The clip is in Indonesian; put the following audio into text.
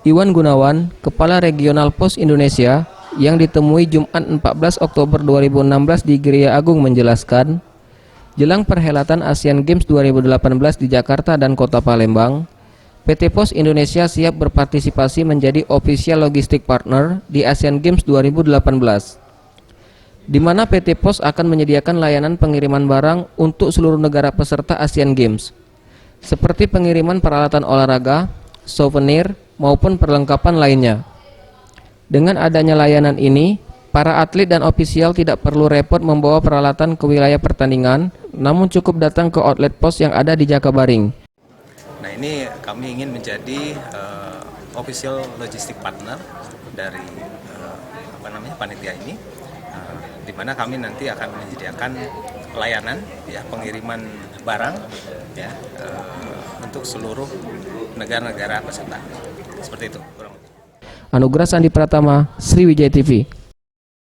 Iwan Gunawan, Kepala Regional Pos Indonesia, yang ditemui Jumat 14 Oktober 2016 di Geria Agung menjelaskan, jelang perhelatan Asian Games 2018 di Jakarta dan Kota Palembang, PT Pos Indonesia siap berpartisipasi menjadi official logistik partner di Asian Games 2018, di mana PT Pos akan menyediakan layanan pengiriman barang untuk seluruh negara peserta Asian Games, seperti pengiriman peralatan olahraga, souvenir, maupun perlengkapan lainnya. Dengan adanya layanan ini, para atlet dan ofisial tidak perlu repot membawa peralatan ke wilayah pertandingan, namun cukup datang ke outlet pos yang ada di Jakabaring. Nah, ini kami ingin menjadi official logistic partner dari panitia ini, di mana kami nanti akan menyediakan layanan ya pengiriman barang ya untuk seluruh negara-negara peserta. Seperti itu. Anugerah Sandi Pratama, Sriwijaya TV.